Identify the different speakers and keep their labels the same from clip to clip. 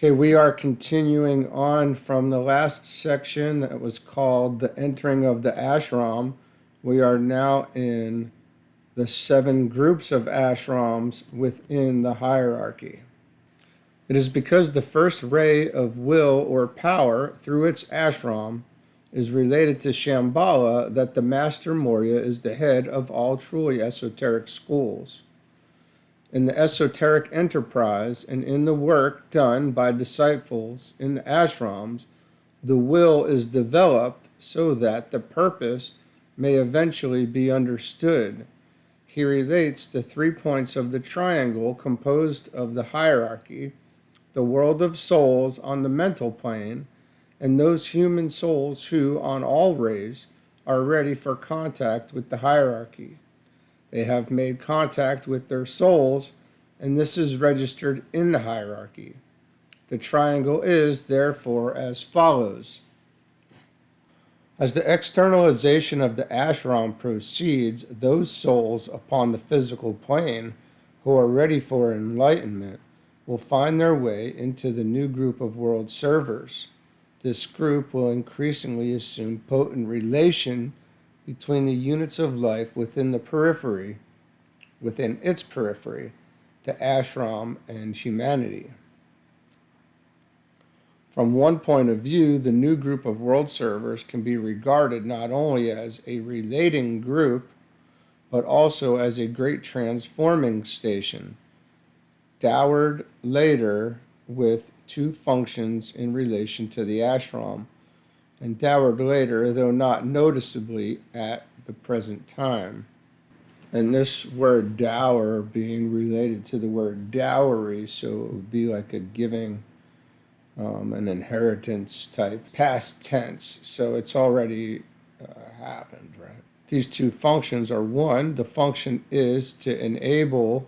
Speaker 1: Okay, we are continuing on from the last section that was called the entering of the ashram. We are now in the 7 groups of ashrams within the hierarchy. It is because the first ray of will or power through its ashram is related to Shambhala that the Master Morya is the head of all truly esoteric schools. In the esoteric enterprise and in the work done by disciples in the ashrams, the will is developed so that the purpose may eventually be understood. He relates the 3 points of the triangle composed of the hierarchy, the world of souls on the mental plane, and those human souls who, on all rays, are ready for contact with the hierarchy. They have made contact with their souls, and this is registered in the hierarchy. The triangle is, therefore, as follows. As the externalization of the ashram proceeds, those souls upon the physical plane who are ready for enlightenment will find their way into the new group of world servers. This group will increasingly assume potent relation between the units of life within its periphery, the ashram and humanity. From one point of view, the new group of world servers can be regarded not only as a relating group, but also as a great transforming station, dowered later with 2 functions in relation to the ashram, and dowered later, though not noticeably at the present time. And this word dower being related to the word dowry, so it would be like a giving, an inheritance type, past tense, so it's already happened, right? These 2 functions are: 1, the function is to enable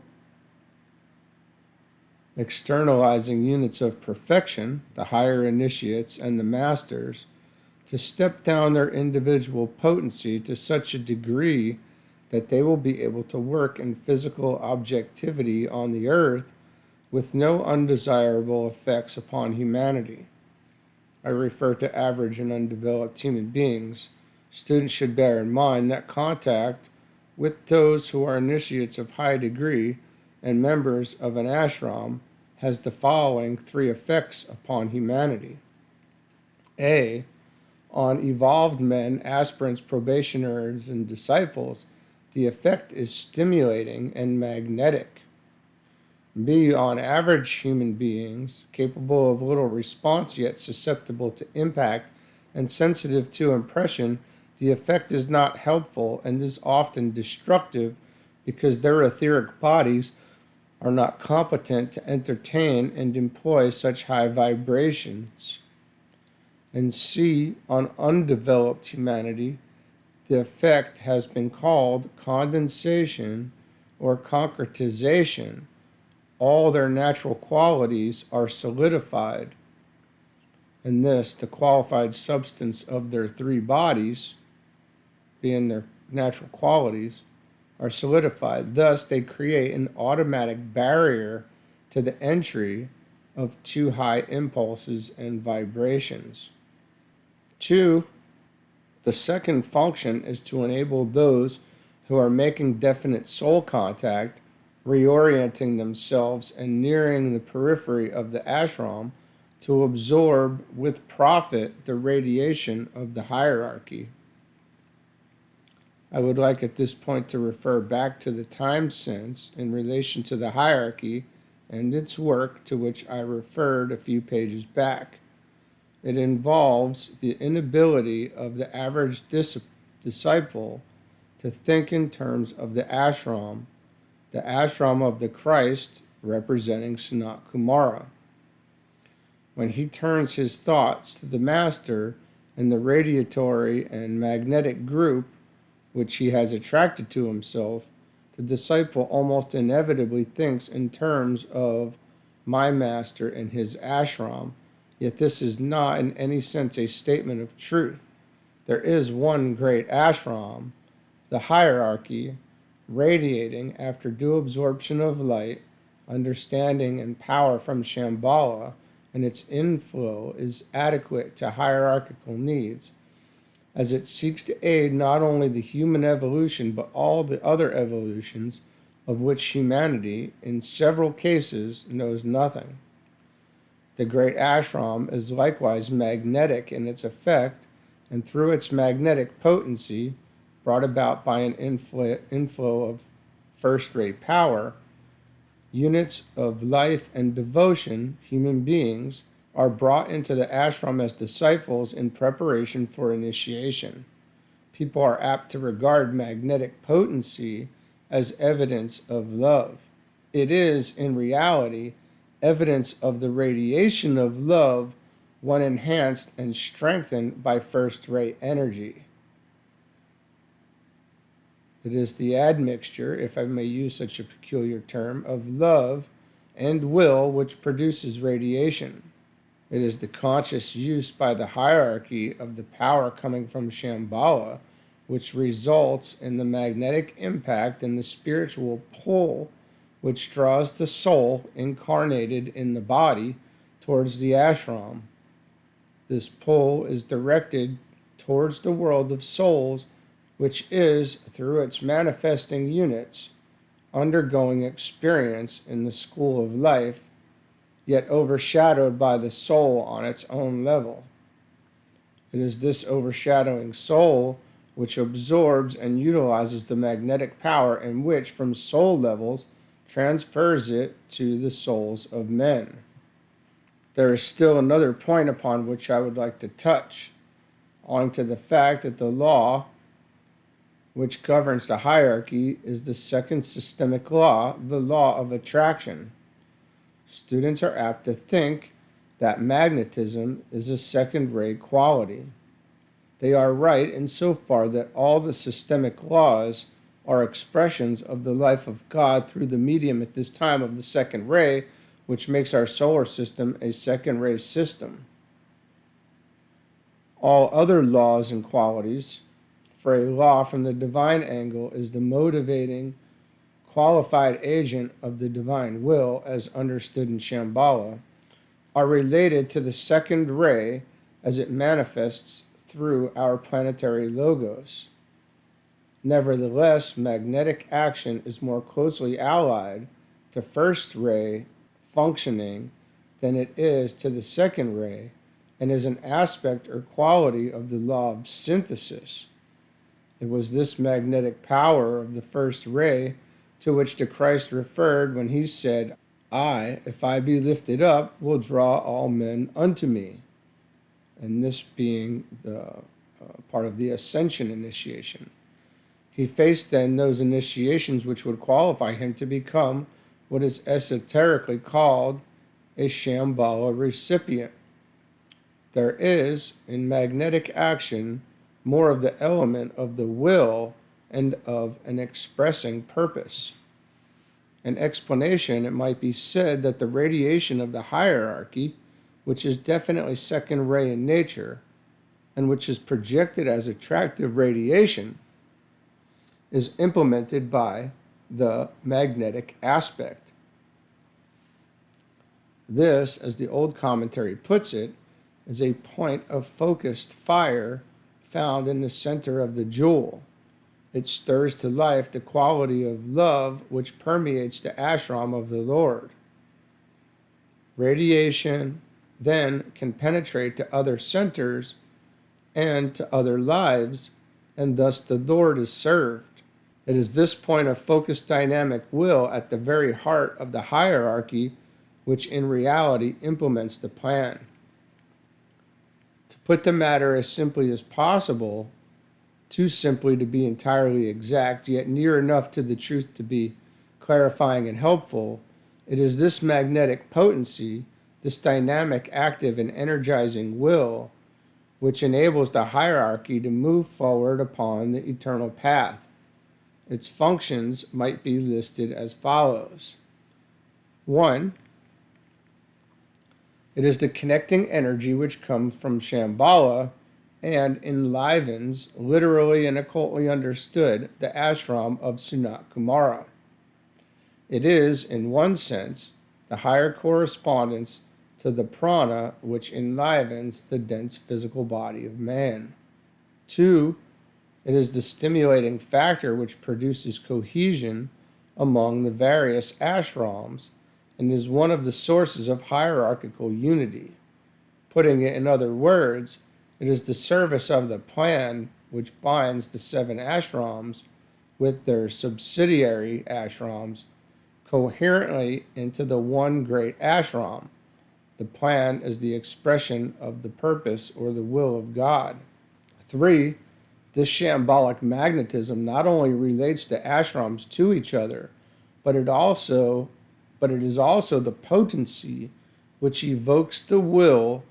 Speaker 1: externalizing units of perfection, the higher initiates and the masters, to step down their individual potency to such a degree that they will be able to work in physical objectivity on the earth with no undesirable effects upon humanity. I refer to average and undeveloped human beings. Students should bear in mind that contact with those who are initiates of high degree and members of an ashram has the following 3 effects upon humanity. A. On evolved men, aspirants, probationers, and disciples, the effect is stimulating and magnetic. B. On average human beings, capable of little response yet susceptible to impact and sensitive to impression, the effect is not helpful and is often destructive because their etheric bodies are not competent to entertain and employ such high vibrations. And C. On undeveloped humanity, the effect has been called condensation or concretization. All their natural qualities are solidified, and this, the qualified substance of their 3 bodies, being their natural qualities, are solidified. Thus, they create an automatic barrier to the entry of too high impulses and vibrations. 2. The second function is to enable those who are making definite soul contact, reorienting themselves and nearing the periphery of the ashram, to absorb with profit the radiation of the hierarchy. I would like at this point to refer back to the time sense in relation to the hierarchy and its work, to which I referred a few pages back. It involves the inability of the average disciple to think in terms of the ashram of the Christ representing Sanat Kumara. When he turns his thoughts to the Master and the radiatory and magnetic group which he has attracted to himself, the disciple almost inevitably thinks in terms of my Master and his ashram, yet this is not in any sense a statement of truth. There is one great ashram, the hierarchy, radiating after due absorption of light, understanding, and power from Shambhala, and its inflow is adequate to hierarchical needs, as it seeks to aid not only the human evolution but all the other evolutions of which humanity, in several cases, knows nothing. The great ashram is likewise magnetic in its effect, and through its magnetic potency, brought about by an inflow of first-rate power, units of life and devotion, human beings, are brought into the ashram as disciples in preparation for initiation. People are apt to regard magnetic potency as evidence of love. It is, in reality, evidence of the radiation of love when enhanced and strengthened by first-rate energy. It is the admixture, if I may use such a peculiar term, of love and will which produces radiation. It is the conscious use by the hierarchy of the power coming from Shambhala which results in the magnetic impact and the spiritual pull which draws the soul incarnated in the body towards the ashram. This pull is directed towards the world of souls, which is, through its manifesting units, undergoing experience in the school of life, yet overshadowed by the soul on its own level. It is this overshadowing soul which absorbs and utilizes the magnetic power, and which, from soul levels, transfers it to the souls of men. There is still another point upon which I would like to touch, owing to the fact that the law which governs the hierarchy is the second systemic law, the law of attraction. Students are apt to think that magnetism is a second-rate quality. They are right insofar that all the systemic laws are expressions of the life of God through the medium at this time of the second ray, which makes our solar system a second-ray system. All other laws and qualities, for a law from the divine angle is the motivating, qualified agent of the divine will, as understood in Shambhala, are related to the second ray as it manifests through our planetary logos. Nevertheless, magnetic action is more closely allied to first ray functioning than it is to the second ray, and is an aspect or quality of the law of synthesis. It was this magnetic power of the first ray to which the Christ referred when he said, I, if I be lifted up, will draw all men unto me. And this being the part of the ascension initiation. He faced then those initiations which would qualify him to become what is esoterically called a Shambhala recipient. There is, in magnetic action, more of the element of the will and of an expressing purpose. An explanation, it might be said that the radiation of the hierarchy, which is definitely second ray in nature, and which is projected as attractive radiation, is implemented by the magnetic aspect. This, as the old commentary puts it, is a point of focused fire found in the center of the jewel. It stirs to life the quality of love which permeates the ashram of the Lord. Radiation then can penetrate to other centers and to other lives, and thus the Lord is served. It is this point of focused dynamic will at the very heart of the hierarchy which in reality implements the plan. To put the matter as simply as possible, too simply to be entirely exact, yet near enough to the truth to be clarifying and helpful, it is this magnetic potency, this dynamic, active, and energizing will, which enables the hierarchy to move forward upon the eternal path. Its functions might be listed as follows. 1. It is the connecting energy which comes from Shambhala and enlivens, literally and occultly understood, the ashram of Sanat Kumara. It is, in one sense, the higher correspondence to the prana, which enlivens the dense physical body of man. 2. It is the stimulating factor which produces cohesion among the various ashrams and is one of the sources of hierarchical unity. Putting it in other words, it is the service of the plan which binds the 7 ashrams with their subsidiary ashrams coherently into the one great ashram. The plan is the expression of the purpose or the will of God. 3. This shambolic magnetism not only relates the ashrams to each other, but it is also the potency which evokes the will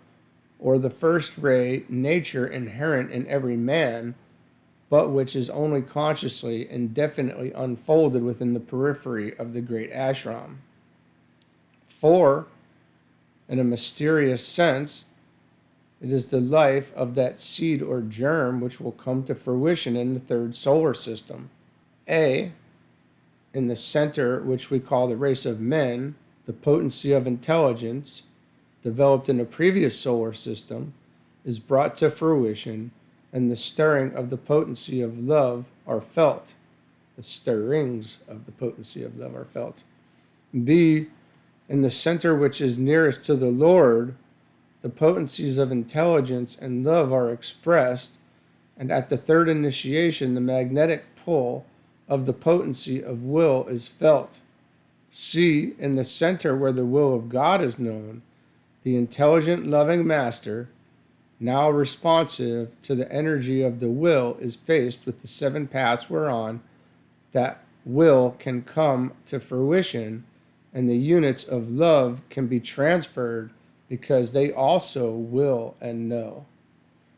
Speaker 1: or the first ray nature inherent in every man, but which is only consciously and definitely unfolded within the periphery of the great ashram. 4. In a mysterious sense, it is the life of that seed or germ which will come to fruition in the 3rd solar system. A. In the center, which we call the race of men, the potency of intelligence, developed in a previous solar system, is brought to fruition, and the stirring of the potency of love are felt. The stirrings of the potency of love are felt. B. In the center which is nearest to the Lord, the potencies of intelligence and love are expressed, and at the 3rd initiation, the magnetic pull of the potency of will is felt. C. In the center where the will of God is known, the intelligent, loving master, now responsive to the energy of the will, is faced with the 7 paths whereon that will can come to fruition, and the units of love can be transferred because they also will and know.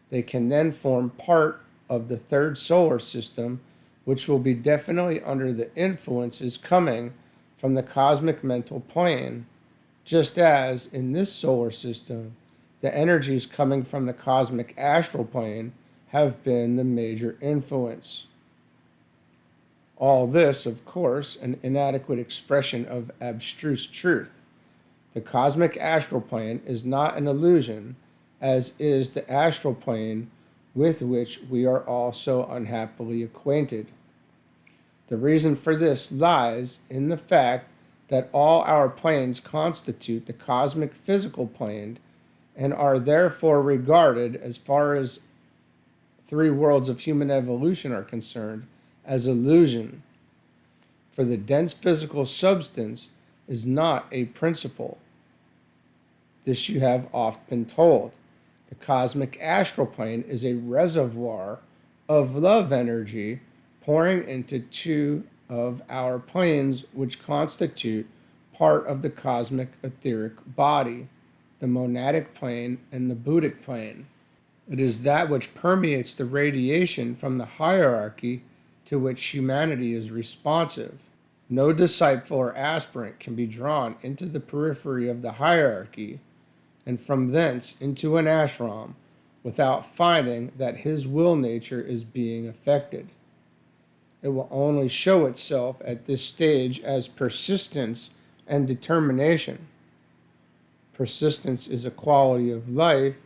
Speaker 1: They can then form part of the 3rd solar system, which will be definitely under the influences coming from the cosmic mental plane, just as in this solar system, the energies coming from the cosmic astral plane have been the major influence. All this, of course, an inadequate expression of abstruse truth. The cosmic astral plane is not an illusion, as is the astral plane with which we are all so unhappily acquainted. The reason for this lies in the fact that all our planes constitute the cosmic physical plane and are therefore regarded, as far as 3 worlds of human evolution are concerned, as illusion. For the dense physical substance is not a principle. This you have oft been told. The cosmic astral plane is a reservoir of love energy pouring into 2 of our planes, which constitute part of the cosmic etheric body, the monadic plane and the Buddhic plane. It is that which permeates the radiation from the hierarchy to which humanity is responsive. No disciple or aspirant can be drawn into the periphery of the hierarchy and from thence into an ashram without finding that his will nature is being affected. It will only show itself at this stage as persistence and determination. Persistence is a quality of life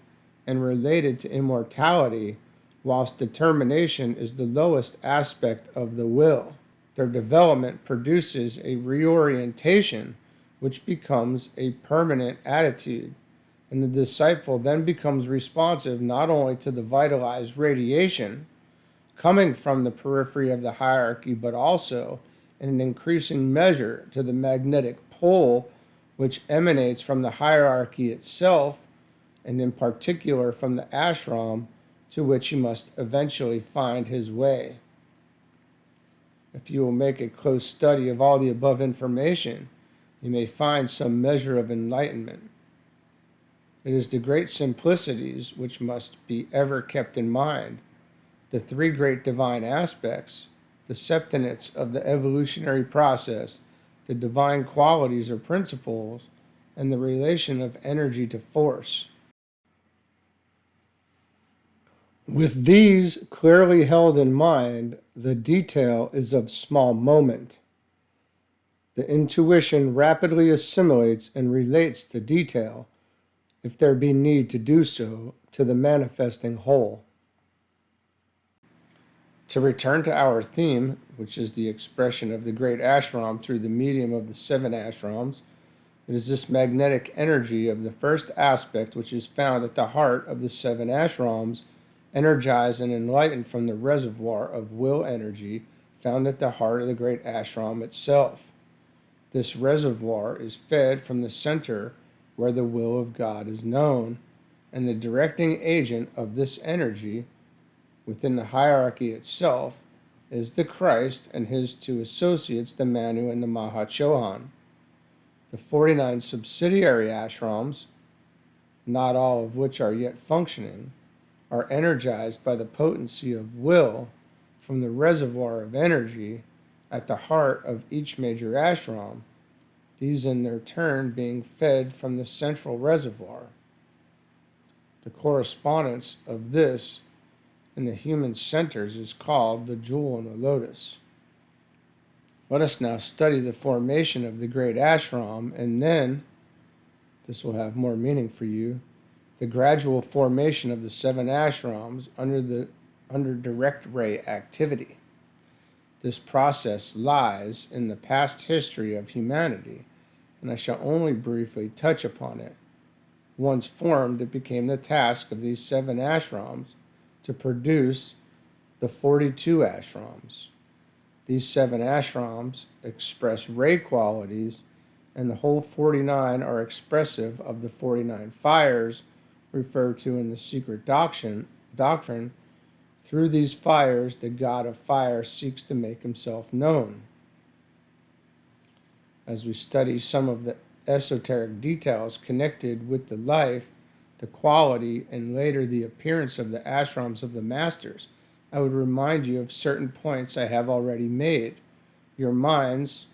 Speaker 1: and related to immortality, whilst determination is the lowest aspect of the will. Their development produces a reorientation which becomes a permanent attitude, and the disciple then becomes responsive not only to the vitalized radiation coming from the periphery of the hierarchy, but also, in an increasing measure, to the magnetic pull which emanates from the hierarchy itself, and in particular from the ashram to which he must eventually find his way. If you will make a close study of all the above information, you may find some measure of enlightenment. It is the great simplicities which must be ever kept in mind, the 3 great divine aspects, the septenates of the evolutionary process, the divine qualities or principles, and the relation of energy to force. With these clearly held in mind, the detail is of small moment. The intuition rapidly assimilates and relates the detail, if there be need to do so, to the manifesting whole. To return to our theme, which is the expression of the great ashram through the medium of the 7 ashrams, it is this magnetic energy of the first aspect which is found at the heart of the 7 ashrams, energized and enlightened from the reservoir of will energy found at the heart of the great ashram itself. This reservoir is fed from the center where the will of God is known, and the directing agent of this energy within the hierarchy itself is the Christ and his 2 associates, the Manu and the Mahachohan. The 49 subsidiary ashrams, not all of which are yet functioning, are energized by the potency of will from the reservoir of energy at the heart of each major ashram, these in their turn being fed from the central reservoir. The correspondence of this in the human centers is called the jewel in the lotus. Let us now study the formation of the great ashram, and then, this will have more meaning for you, the gradual formation of the 7 ashrams under direct ray activity. This process lies in the past history of humanity, and I shall only briefly touch upon it. Once formed, it became the task of these 7 ashrams to produce the 42 ashrams. These 7 ashrams express ray qualities, and the whole 49 are expressive of the 49 fires referred to in the secret doctrine. Through these fires, the God of fire seeks to make himself known. As we study some of the esoteric details connected with the life, the quality, and later the appearance of the ashrams of the masters, I would remind you of certain points I have already made. Your minds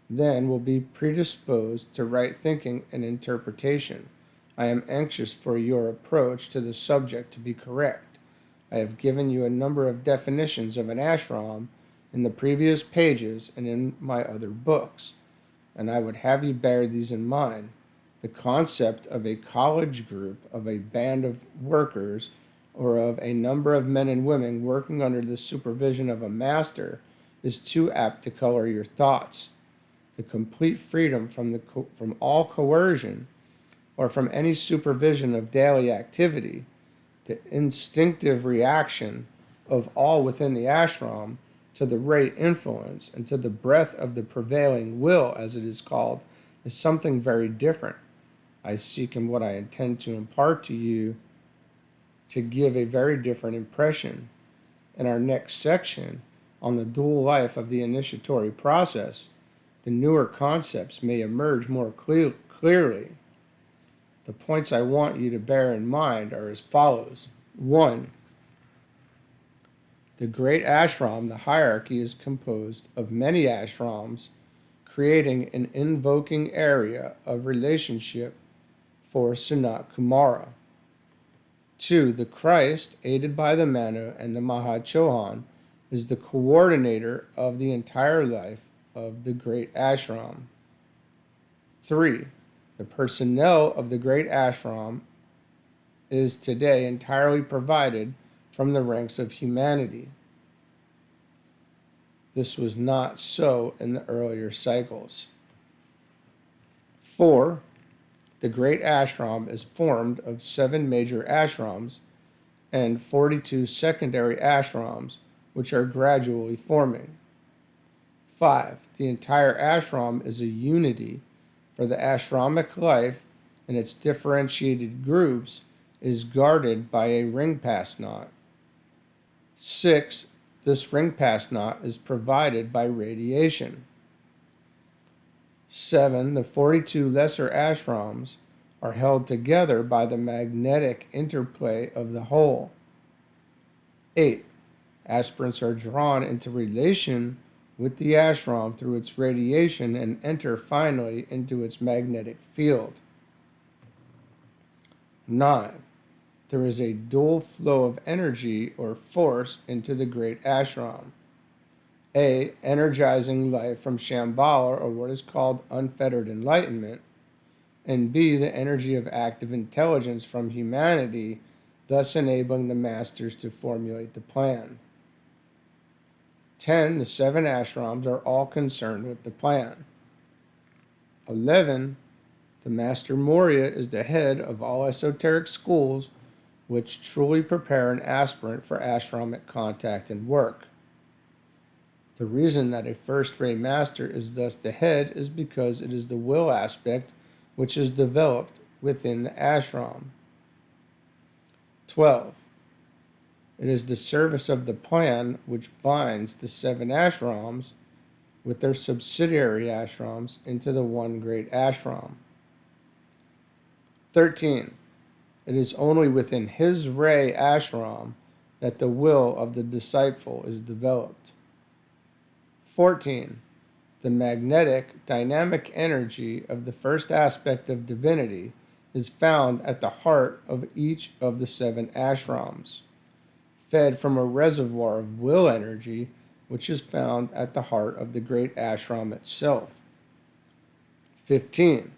Speaker 1: then will be predisposed to right thinking and interpretation. I am anxious for your approach to the subject to be correct. I have given you a number of definitions of an ashram in the previous pages and in my other books, and I would have you bear these in mind. The concept of a college group, of a band of workers, or of a number of men and women working under the supervision of a master is too apt to color your thoughts. The complete freedom from all coercion or from any supervision of daily activity, the instinctive reaction of all within the ashram to the ray influence and to the breath of the prevailing will, as it is called, is something very different. I seek in what I intend to impart to you to give a very different impression. In our next section on the dual life of the initiatory process, the newer concepts may emerge more clearly. The points I want you to bear in mind are as follows. 1. The great ashram, the hierarchy, is composed of many ashrams, creating an invoking area of relationship for Sanat Kumara. 2. The Christ, aided by the Manu and the Mahachohan, is the coordinator of the entire life of the great ashram. 3. The personnel of the great ashram is today entirely provided from the ranks of humanity. This was not so in the earlier cycles. 4. The great ashram is formed of 7 major ashrams and 42 secondary ashrams, which are gradually forming. 5. The entire ashram is a unity, for the ashramic life and its differentiated groups is guarded by a ring pass knot. 6. This ring pass knot is provided by radiation. 7. The 42 lesser ashrams are held together by the magnetic interplay of the whole. 8. Aspirants are drawn into relation with the ashram through its radiation and enter finally into its magnetic field. 9. There is a dual flow of energy or force into the great ashram. A. Energizing life from Shambhala, or what is called unfettered enlightenment. and B, the energy of active intelligence from humanity, thus enabling the masters to formulate the plan. 10. The 7 ashrams are all concerned with the plan. 11. The Master Morya is the head of all esoteric schools which truly prepare an aspirant for ashramic contact and work. The reason that a first-ray master is thus the head is because it is the will aspect which is developed within the ashram. 12. It is the service of the plan which binds the 7 ashrams with their subsidiary ashrams into the one great ashram. 13. It is only within his ray ashram that the will of the disciple is developed. 14. The magnetic, dynamic energy of the first aspect of divinity is found at the heart of each of the 7 ashrams, fed from a reservoir of will energy which is found at the heart of the great ashram itself. 15.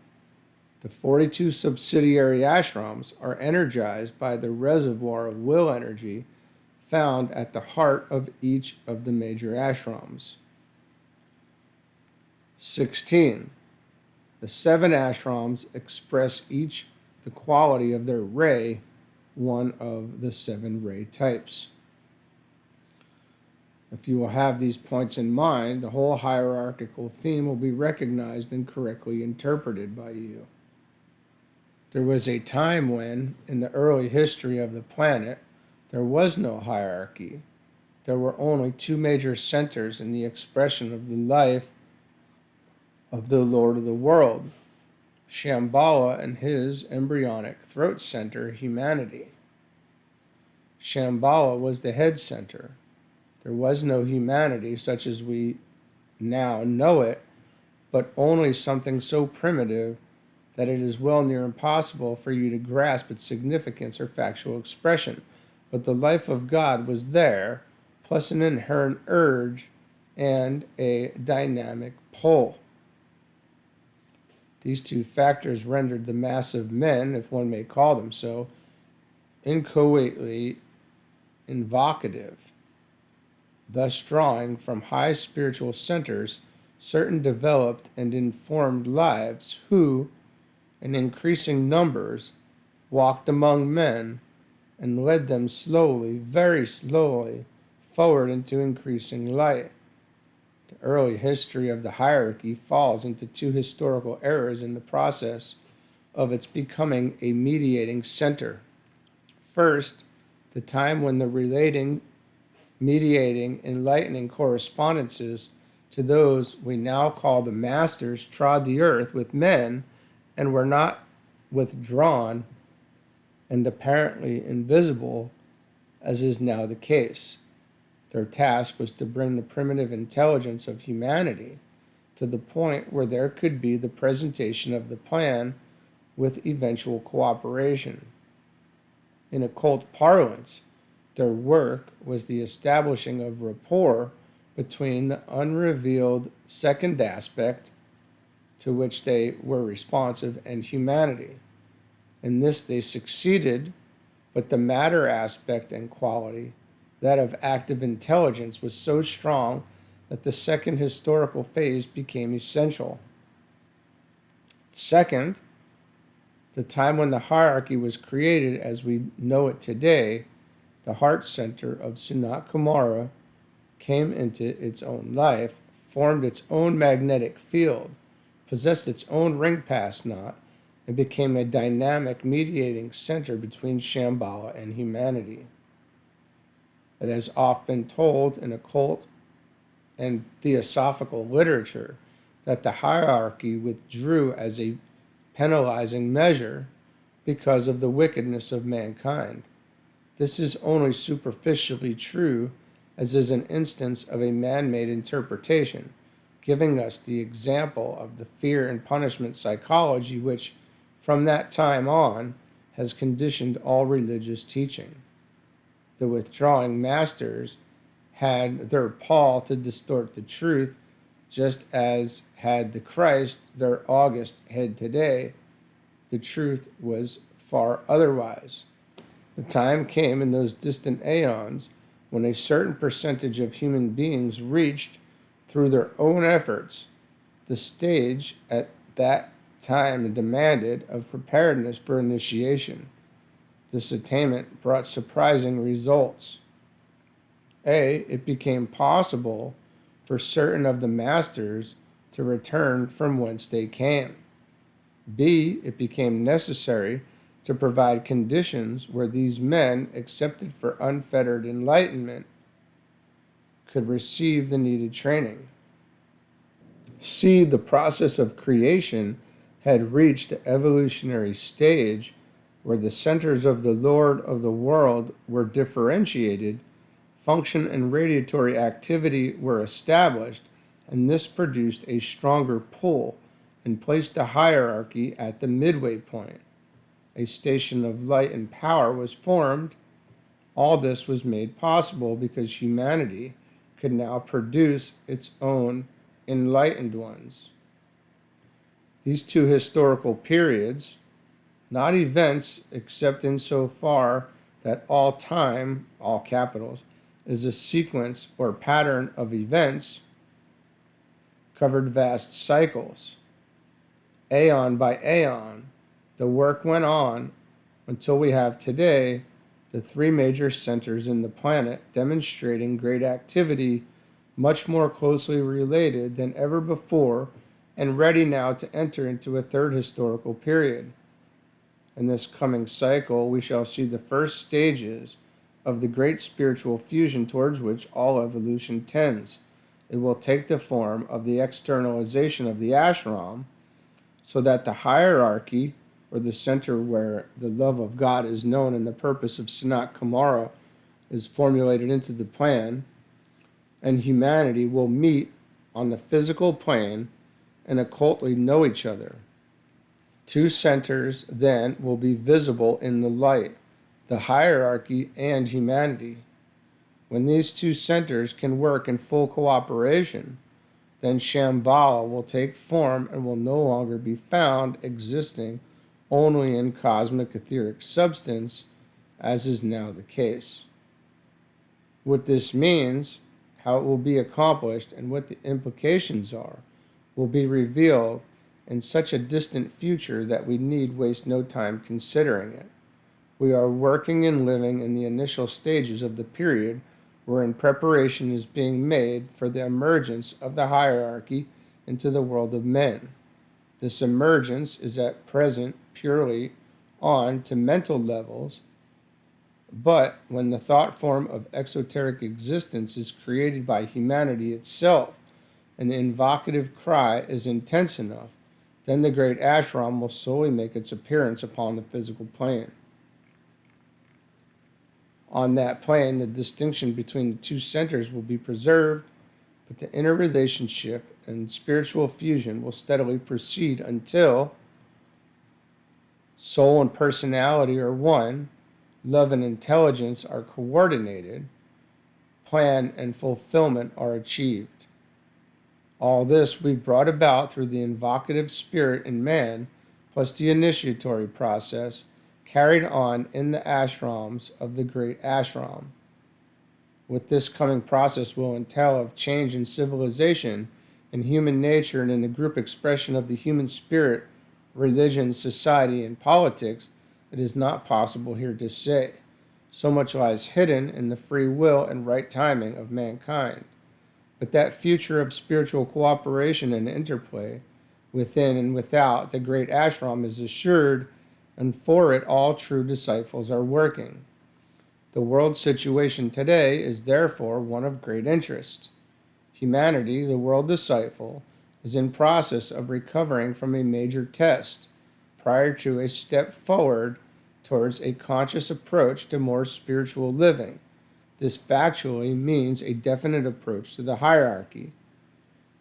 Speaker 1: The 42 subsidiary ashrams are energized by the reservoir of will energy found at the heart of each of the major ashrams. 16. The 7 ashrams express each the quality of their ray, one of the 7 ray types. If you will have these points in mind, the whole hierarchical theme will be recognized and correctly interpreted by you. There was a time when, in the early history of the planet, there was no hierarchy. There were only 2 major centers in the expression of the life of the Lord of the world, Shambhala and his embryonic throat center, humanity. Shambhala was the head center. There was no humanity such as we now know it, but only something so primitive that it is well near impossible for you to grasp its significance or factual expression. But the life of God was there, plus an inherent urge and a dynamic pull. These 2 factors rendered the massive men, if one may call them so, inchoately invocative, thus drawing from high spiritual centers certain developed and informed lives who, in increasing numbers, walked among men and led them slowly, very slowly, forward into increasing light. The early history of the hierarchy falls into 2 historical eras in the process of its becoming a mediating center. First, the time when the relating, mediating, enlightening correspondences to those we now call the masters trod the earth with men and were not withdrawn and apparently invisible as is now the case. Their task was to bring the primitive intelligence of humanity to the point where there could be the presentation of the plan with eventual cooperation. In occult parlance, their work was the establishing of rapport between the unrevealed second aspect to which they were responsive and humanity. In this they succeeded, but the matter aspect and quality, that of active intelligence, was so strong that the second historical phase became essential. Second, the time when the hierarchy was created as we know it today, the heart center of Sanat Kumara came into its own life, formed its own magnetic field, possessed its own ring pass knot, and became a dynamic mediating center between Shambhala and humanity. It has oft been told in occult and theosophical literature that the hierarchy withdrew as a penalizing measure because of the wickedness of mankind. This is only superficially true, as is an instance of a man-made interpretation, giving us the example of the fear and punishment psychology which, from that time on, has conditioned all religious teaching. The withdrawing masters had their Paul to distort the truth, just as had the Christ their august head today, the truth was far otherwise. The time came in those distant aeons when a certain percentage of human beings reached, through their own efforts, the stage at that time demanded of preparedness for initiation. This attainment brought surprising results. It became possible for certain of the masters to return from whence they came. B, it became necessary to provide conditions where these men, accepted for unfettered enlightenment, could receive the needed training. C, the process of creation had reached the evolutionary stage where the centers of the Lord of the world were differentiated, function and radiatory activity were established, and this produced a stronger pull and placed the hierarchy at the midway point. A station of light and power was formed. All this was made possible because humanity could now produce its own enlightened ones. These two historical periods, not events except insofar that all time, all capitals, is a sequence or pattern of events, covered vast cycles. Aeon by aeon, the work went on until we have today the three major centers in the planet demonstrating great activity, much more closely related than ever before, and ready now to enter into a third historical period. In this coming cycle, we shall see the first stages of the great spiritual fusion towards which all evolution tends. It will take the form of the externalization of the ashram, so that the hierarchy, or the center where the love of God is known and the purpose of Sanat Kumara is formulated into the plan, and humanity will meet on the physical plane and occultly know each other. Two centers then will be visible in the light, the hierarchy and humanity. When these two centers can work in full cooperation, then Shambhala will take form and will no longer be found existing only in cosmic etheric substance, as is now the case. What this means, how it will be accomplished, and what the implications are, will be revealed in such a distant future that we need waste no time considering it. We are working and living in the initial stages of the period wherein preparation is being made for the emergence of the hierarchy into the world of men. This emergence is at present purely on to mental levels, but when the thought form of exoteric existence is created by humanity itself, and the invocative cry is intense enough, then the great ashram will slowly make its appearance upon the physical plane. On that plane, the distinction between the two centers will be preserved, but the interrelationship and spiritual fusion will steadily proceed until soul and personality are one, love and intelligence are coordinated, plan and fulfillment are achieved. All this we brought about through the invocative spirit in man, plus the initiatory process carried on in the ashrams of the great ashram. What this coming process will entail of change in civilization, in human nature, and in the group expression of the human spirit, religion, society, and politics, it is not possible here to say. So much lies hidden in the free will and right timing of mankind. But that future of spiritual cooperation and interplay within and without the great ashram is assured, and for it all true disciples are working. The world situation today is therefore one of great interest. Humanity, the world disciple, is in process of recovering from a major test prior to a step forward towards a conscious approach to more spiritual living. This factually means a definite approach to the hierarchy.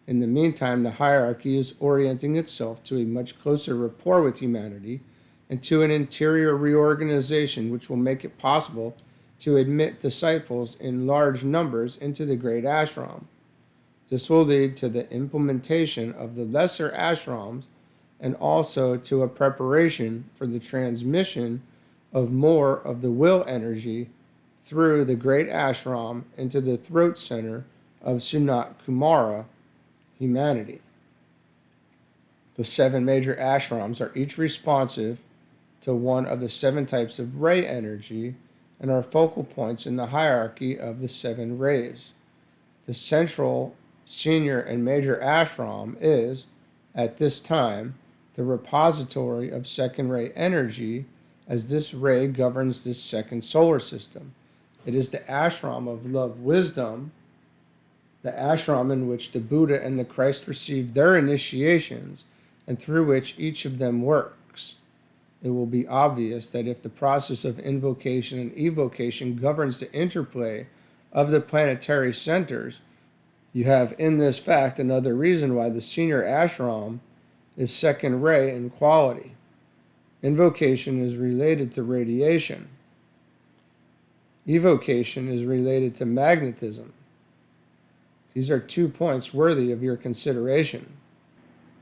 Speaker 1: In the meantime, the hierarchy is orienting itself to a much closer rapport with humanity and to an interior reorganization which will make it possible to admit disciples in large numbers into the great ashram. This will lead to the implementation of the lesser ashrams and also to a preparation for the transmission of more of the will energy through the great ashram into the throat center of Sunat Kumara, humanity. The 7 major ashrams are each responsive to one of the 7 types of ray energy and are focal points in the hierarchy of the 7 rays. The central, senior, and major ashram is, at this time, the repository of second ray energy, as this ray governs this second solar system. It is the ashram of love wisdom, the ashram in which the Buddha and the Christ received their initiations and through which each of them works. It will be obvious that if the process of invocation and evocation governs the interplay of the planetary centers, you have in this fact another reason why the senior ashram is second ray in quality. Invocation is related to radiation. Evocation is related to magnetism. These are 2 points worthy of your consideration.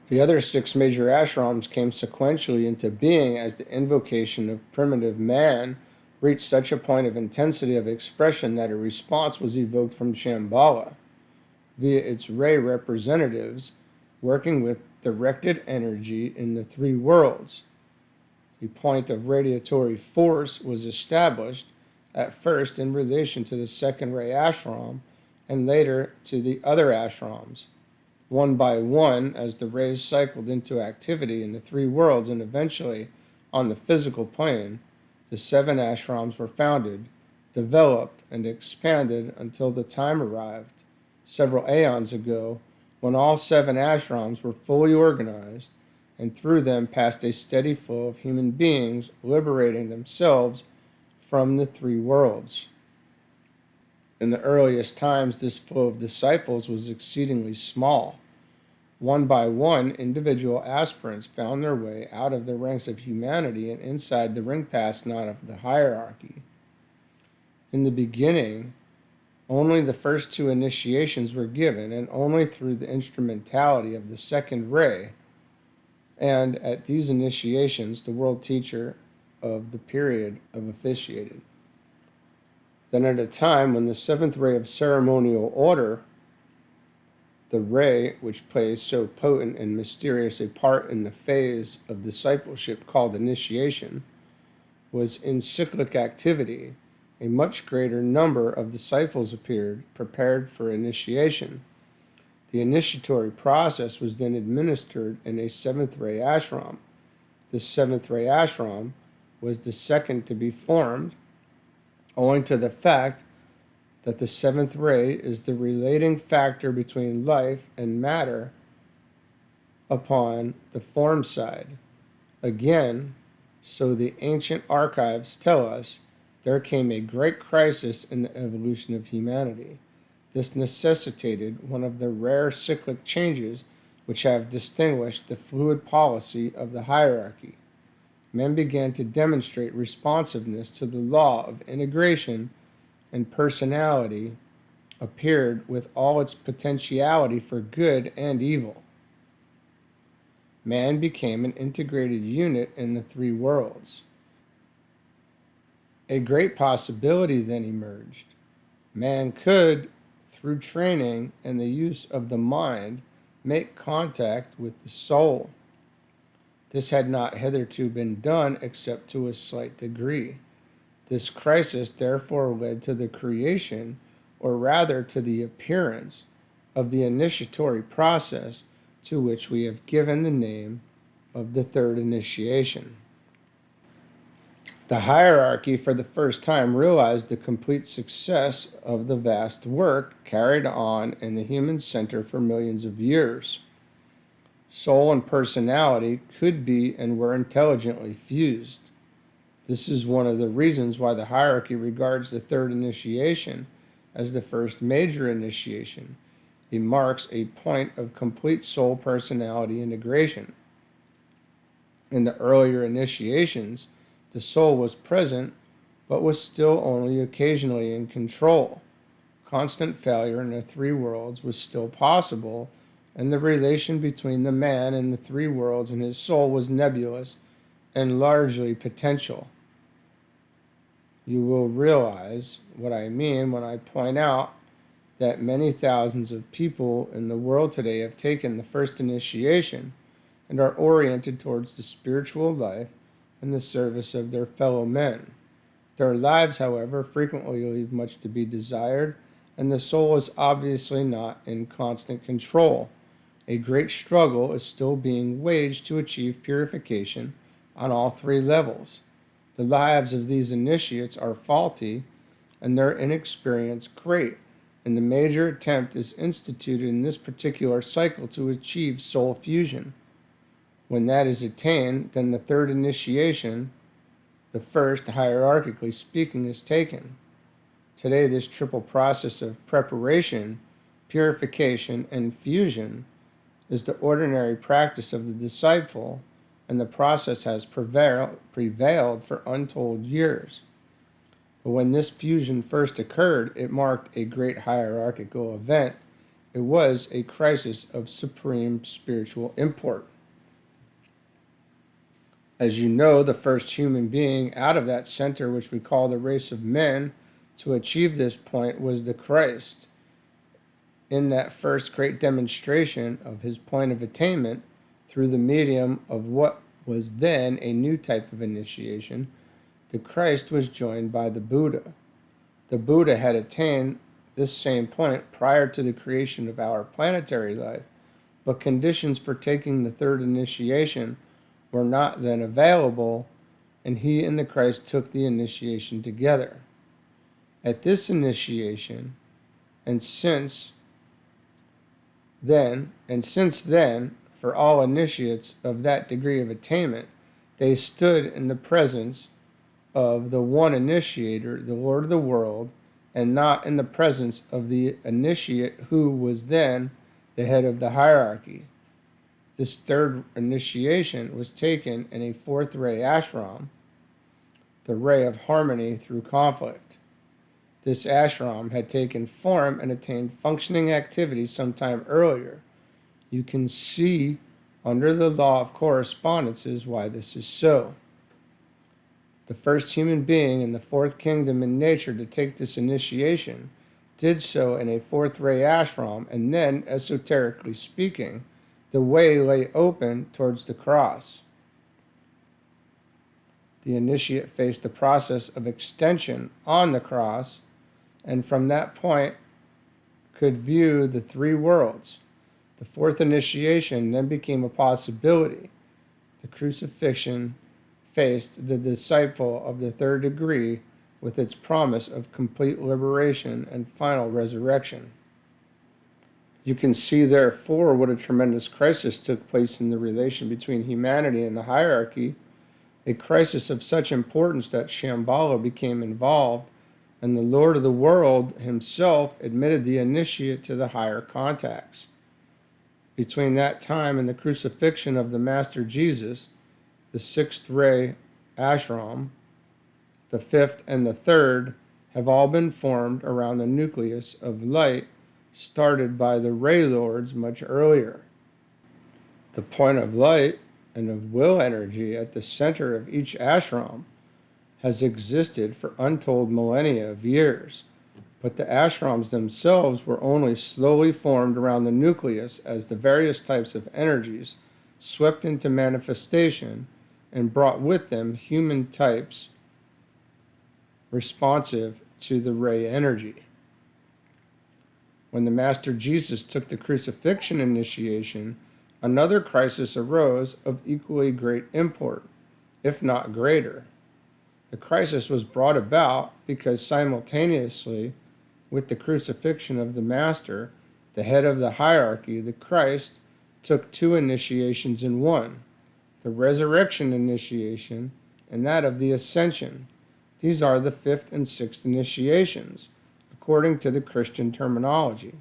Speaker 1: The other 6 major ashrams came sequentially into being as the invocation of primitive man reached such a point of intensity of expression that a response was evoked from Shambhala via its ray representatives working with directed energy in the 3 worlds. The point of radiatory force was established at first in relation to the second ray ashram and later to the other ashrams. One by one, as the rays cycled into activity in the 3 worlds and eventually on the physical plane, the 7 ashrams were founded, developed, and expanded until the time arrived, several aeons ago, when all 7 ashrams were fully organized, and through them passed a steady flow of human beings liberating themselves from the 3 worlds. In the earliest times, this flow of disciples was exceedingly small. One by one, individual aspirants found their way out of the ranks of humanity and inside the ring-pass knot of the hierarchy. In the beginning, only the first 2 initiations were given, and only through the instrumentality of the second ray. And at these initiations, the world teacher of the period of officiated. Then at a time when the 7th ray of ceremonial order, the ray which plays so potent and mysterious a part in the phase of discipleship called initiation, was in cyclic activity, a much greater number of disciples appeared, prepared for initiation. The initiatory process was then administered in a 7th ray ashram. This 7th ray ashram was the second to be formed, owing to the fact that the 7th ray is the relating factor between life and matter upon the form side. Again, so the ancient archives tell us, there came a great crisis in the evolution of humanity. This necessitated one of the rare cyclic changes which have distinguished the fluid policy of the hierarchy. Men began to demonstrate responsiveness to the law of integration, and personality appeared with all its potentiality for good and evil. Man became an integrated unit in the 3 worlds. A great possibility then emerged. Man could, through training and the use of the mind, make contact with the soul. This had not hitherto been done except to a slight degree. This crisis therefore led to the creation, or rather to the appearance, of the initiatory process to which we have given the name of the 3rd initiation. The hierarchy for the first time realized the complete success of the vast work carried on in the human center for millions of years. Soul and personality could be and were intelligently fused. This is one of the reasons why the hierarchy regards the 3rd initiation as the first major initiation. It marks a point of complete soul-personality integration. In the earlier initiations, the soul was present, but was still only occasionally in control. Constant failure in the 3 worlds was still possible and the relation between the man and the three worlds and his soul was nebulous and largely potential. You will realize what I mean when I point out that many thousands of people in the world today have taken the first initiation and are oriented towards the spiritual life and the service of their fellow men. Their lives, however, frequently leave much to be desired, and the soul is obviously not in constant control. A great struggle is still being waged to achieve purification on all three levels. The lives of these initiates are faulty and their inexperience great, and the major attempt is instituted in this particular cycle to achieve soul fusion. When that is attained, then the third initiation, the first, hierarchically speaking, is taken. Today, this triple process of preparation, purification, and fusion is the ordinary practice of the disciple, and the process has prevailed for untold years. But when this fusion first occurred, it marked a great hierarchical event. It was a crisis of supreme spiritual import. As you know, the first human being out of that center, which we call the race of men, to achieve this point was the Christ. In that first great demonstration of his point of attainment, through the medium of what was then a new type of initiation, the Christ was joined by the Buddha. The Buddha had attained this same point prior to the creation of our planetary life, but conditions for taking the third initiation were not then available, and he and the Christ took the initiation together. At this initiation, and since then, for all initiates of that degree of attainment, they stood in the presence of the one initiator, the Lord of the world, and not in the presence of the initiate who was then the head of the hierarchy. This third initiation was taken in a fourth ray ashram, the ray of harmony through conflict. This ashram had taken form and attained functioning activity sometime earlier. You can see under the law of correspondences why this is so. The first human being in the fourth kingdom in nature to take this initiation did so in a fourth ray ashram, and then, esoterically speaking, the way lay open towards the cross. The initiate faced the process of extension on the cross, and from that point could view the three worlds. The fourth initiation then became a possibility. The crucifixion faced the disciple of the third degree with its promise of complete liberation and final resurrection. You can see, therefore, what a tremendous crisis took place in the relation between humanity and the hierarchy, a crisis of such importance that Shambhala became involved, and the Lord of the world himself admitted the initiate to the higher contacts. Between that time and the crucifixion of the Master Jesus, the sixth ray ashram, the fifth and the third, have all been formed around the nucleus of light started by the ray lords much earlier. The point of light and of will energy at the center of each ashram has existed for untold millennia of years, but the ashrams themselves were only slowly formed around the nucleus as the various types of energies swept into manifestation and brought with them human types responsive to the ray energy. When the Master Jesus took the crucifixion initiation, another crisis arose of equally great import, if not greater. The crisis was brought about because simultaneously with the crucifixion of the Master, the head of the hierarchy, the Christ, took two initiations in one, the resurrection initiation and that of the ascension. These are the fifth and sixth initiations, according to the Christian terminology.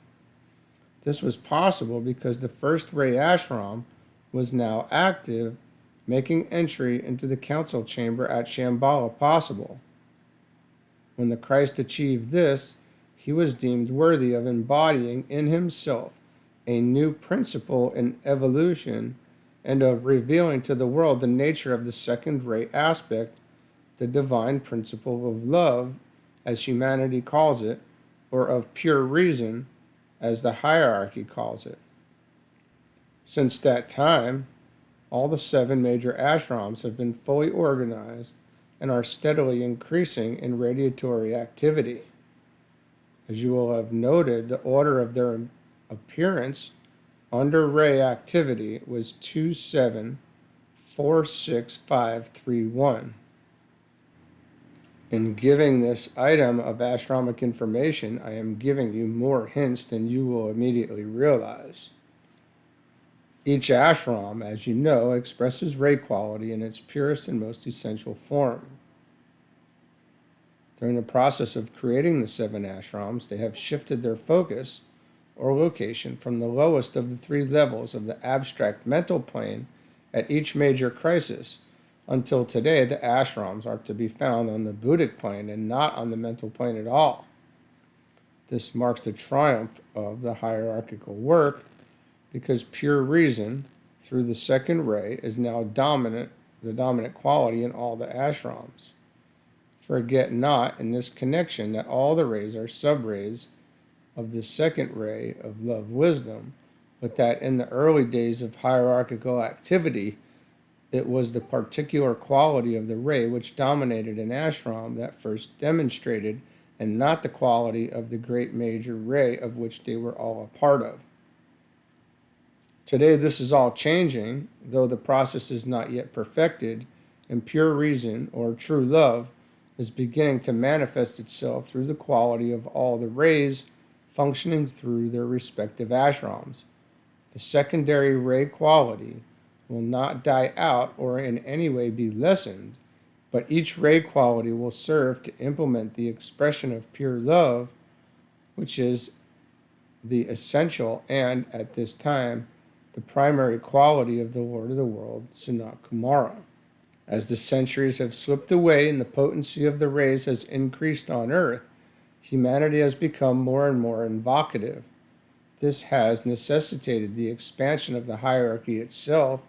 Speaker 1: This was possible because the first ray ashram was now active, making entry into the council chamber at Shambhala possible. When the Christ achieved this, he was deemed worthy of embodying in himself a new principle in evolution and of revealing to the world the nature of the second ray aspect, the divine principle of love, as humanity calls it, or of pure reason, as the hierarchy calls it. Since that time, all the 7 major ashrams have been fully organized and are steadily increasing in radiatory activity. As you will have noted, the order of their appearance under ray activity was 2746531. In giving this item of ashramik information, I am giving you more hints than you will immediately realize. Each ashram, as you know, expresses ray quality in its purest and most essential form. During the process of creating the 7 ashrams, they have shifted their focus or location from the lowest of the 3 levels of the abstract mental plane at each major crisis. Until today, the ashrams are to be found on the Buddhic plane and not on the mental plane at all. This marks the triumph of the hierarchical work, because pure reason, through the second ray, is now the dominant quality in all the ashrams. Forget not in this connection that all the rays are sub-rays of the second ray of love wisdom, but that in the early days of hierarchical activity, it was the particular quality of the ray which dominated an ashram that first demonstrated, and not the quality of the great major ray of which they were all a part of. Today this is all changing, though the process is not yet perfected, and pure reason, or true love, is beginning to manifest itself through the quality of all the rays functioning through their respective ashrams. The secondary ray quality will not die out or in any way be lessened, but each ray quality will serve to implement the expression of pure love, which is the essential and, at this time, the primary quality of the Lord of the world, Sanat Kumara. As the centuries have slipped away and the potency of the rays has increased on earth, humanity has become more and more invocative. This has necessitated the expansion of the hierarchy itself,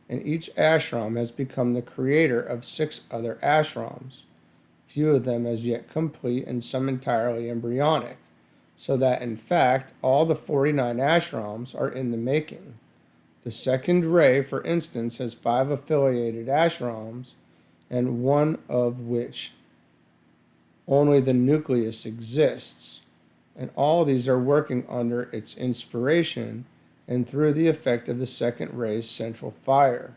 Speaker 1: and each ashram has become the creator of 6 other ashrams, few of them as yet complete and some entirely embryonic, so that in fact all the 49 ashrams are in the making. The second ray, for instance, has 5 affiliated ashrams, and one of which only the nucleus exists, and all these are working under its inspiration and through the effect of the second ray's central fire.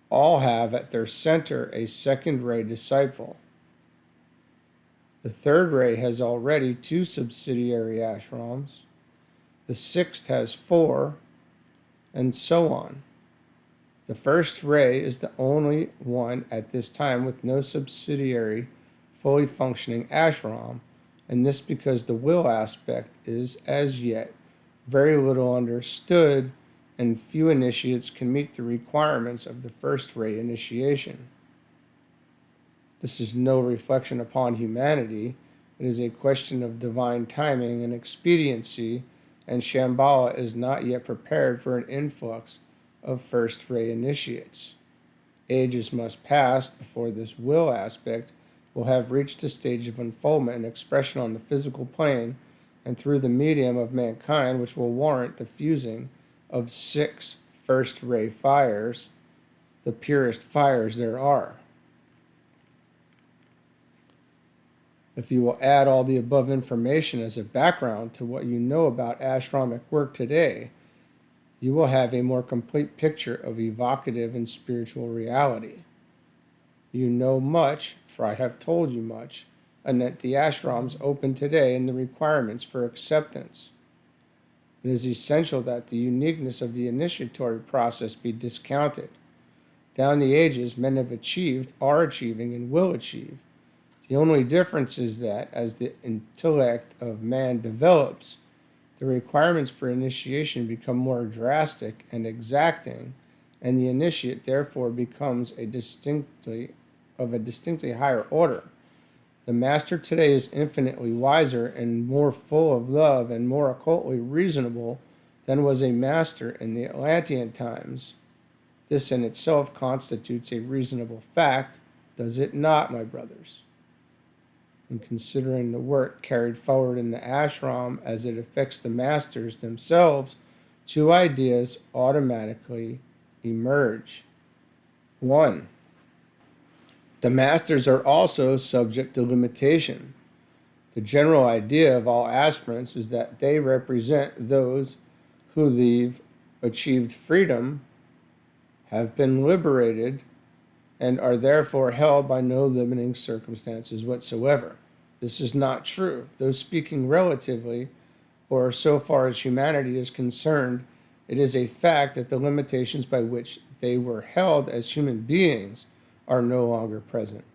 Speaker 1: All have at their center a second ray disciple. The third ray has already 2 subsidiary ashrams, the 6th has 4, and so on. The first ray is the only one at this time with no subsidiary, fully functioning ashram, and this because the will aspect is, as yet, very little understood, and few initiates can meet the requirements of the first ray initiation. This is no reflection upon humanity. It is a question of divine timing and expediency, and Shambhala is not yet prepared for an influx of first ray initiates. Ages must pass before this will aspect will have reached a stage of unfoldment and expression on the physical plane and through the medium of mankind, which will warrant the fusing of 6 first ray fires, the purest fires there are. If you will add all the above information as a background to what you know about ashramic work today, you will have a more complete picture of evocative and spiritual reality. You know much, for I have told you much, anent the ashrams open today and the requirements for acceptance. It is essential that the uniqueness of the initiatory process be discounted. Down the ages, men have achieved, are achieving, and will achieve. The only difference is that, as the intellect of man develops, the requirements for initiation become more drastic and exacting, and the initiate therefore becomes of a distinctly higher order. The master today is infinitely wiser and more full of love and more occultly reasonable than was a master in the Atlantean times. This in itself constitutes a reasonable fact, does it not, my brothers? In considering the work carried forward in the ashram as it affects the masters themselves, two ideas automatically emerge. 1. The masters are also subject to limitation. The general idea of all aspirants is that they represent those who leave achieved freedom, have been liberated, and are therefore held by no limiting circumstances whatsoever. This is not true, though speaking relatively, or so far as humanity is concerned, it is a fact that the limitations by which they were held as human beings are no longer present.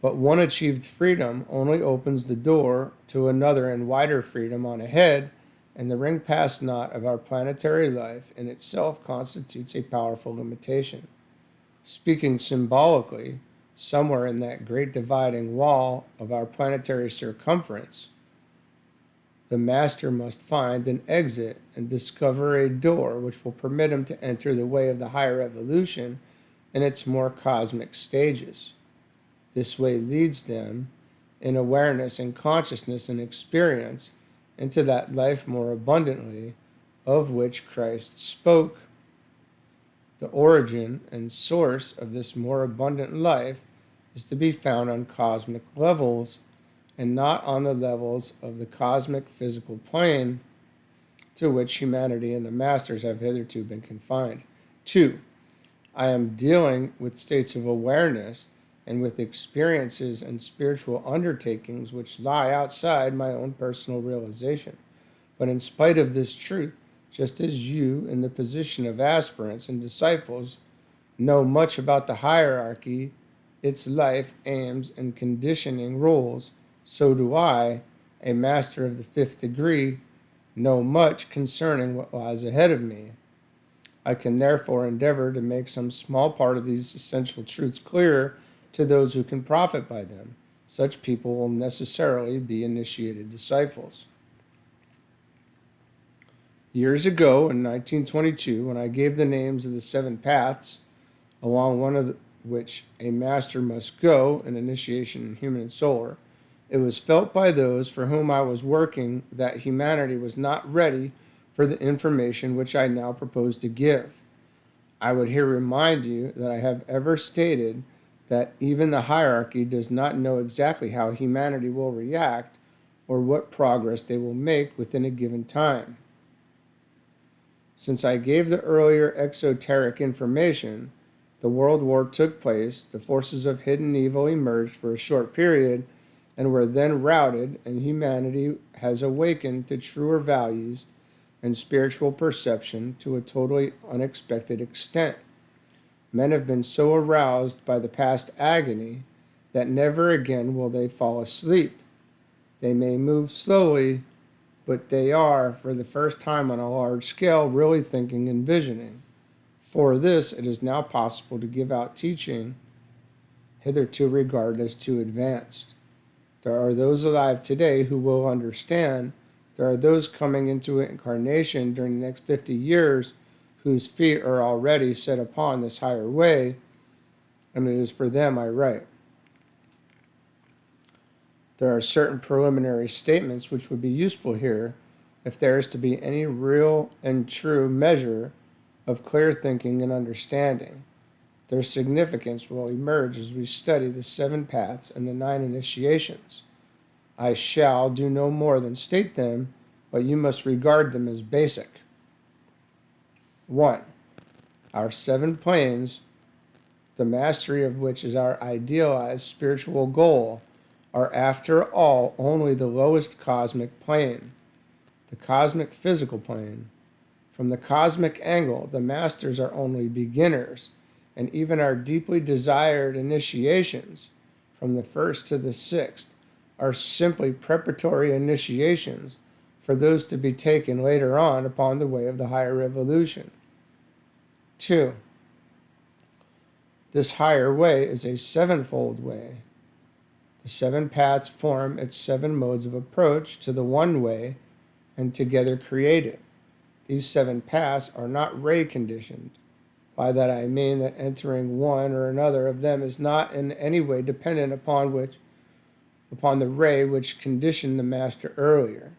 Speaker 1: But one achieved freedom only opens the door to another and wider freedom on ahead, and the ring pass knot of our planetary life in itself constitutes a powerful limitation. Speaking symbolically, somewhere in that great dividing wall of our planetary circumference, the master must find an exit and discover a door which will permit him to enter the way of the higher evolution in its more cosmic stages. This way leads them, in awareness and consciousness and experience, into that life more abundantly, of which Christ spoke. The origin and source of this more abundant life is to be found on cosmic levels and not on the levels of the cosmic physical plane to which humanity and the masters have hitherto been confined. 2. I am dealing with states of awareness and with experiences and spiritual undertakings which lie outside my own personal realization. But in spite of this truth, just as you, in the position of aspirants and disciples, know much about the hierarchy, its life, aims, and conditioning rules, so do I, a master of the 5th degree, know much concerning what lies ahead of me. I can therefore endeavor to make some small part of these essential truths clearer to those who can profit by them. Such people will necessarily be initiated disciples. Years ago, in 1922, when I gave the names of the 7 paths, along one of which a master must go in initiation in human and solar, it was felt by those for whom I was working that humanity was not ready for the information which I now propose to give. I would here remind you that I have ever stated that even the hierarchy does not know exactly how humanity will react or what progress they will make within a given time. Since I gave the earlier exoteric information, the world war took place, the forces of hidden evil emerged for a short period, and were then routed, and humanity has awakened to truer values and spiritual perception to a totally unexpected extent. Men have been so aroused by the past agony that never again will they fall asleep. They may move slowly, but they are, for the first time on a large scale, really thinking and visioning. For this, it is now possible to give out teaching hitherto regarded as too advanced. There are those alive today who will understand. There are those coming into incarnation during the next 50 years whose feet are already set upon this higher way, and it is for them I write. There are certain preliminary statements which would be useful here if there is to be any real and true measure of clear thinking and understanding. Their significance will emerge as we study the 7 paths and the 9 initiations. I shall do no more than state them, but you must regard them as basic. 1. Our 7 planes, the mastery of which is our idealized spiritual goal, are after all only the lowest cosmic plane, the cosmic physical plane. From the cosmic angle, the masters are only beginners, and even our deeply desired initiations, from the 1st to the 6th, are simply preparatory initiations for those to be taken later on upon the way of the higher evolution. 2. This higher way is a 7-fold way. The 7 paths form its 7 modes of approach to the one way and together create it. These 7 paths are not ray conditioned. By that I mean that entering one or another of them is not in any way dependent upon the ray which conditioned the master earlier.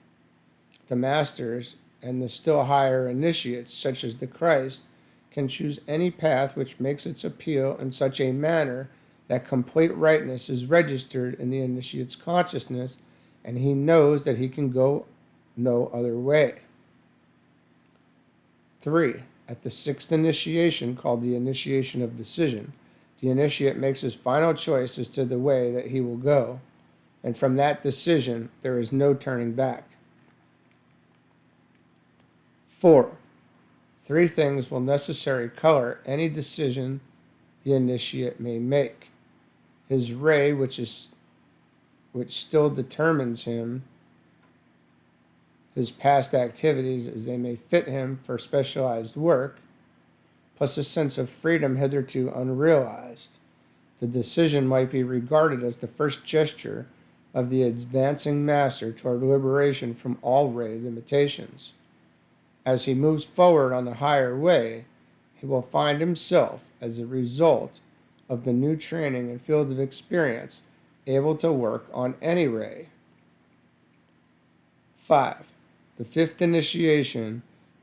Speaker 1: The masters and the still higher initiates, such as the Christ, can choose any path which makes its appeal in such a manner that complete rightness is registered in the initiate's consciousness, and he knows that he can go no other way. 3. At the 6th initiation, called the initiation of decision, the initiate makes his final choice as to the way that he will go, and from that decision there is no turning back. 4. 3 things will necessarily color any decision the initiate may make: his ray, which still determines him, his past activities as they may fit him for specialized work, plus a sense of freedom hitherto unrealized. The decision might be regarded as the first gesture of the advancing master toward liberation from all ray limitations. As he moves forward on the higher way, he will find himself, as a result of the new training and field of experience, able to work on any ray. 5. The 5th initiation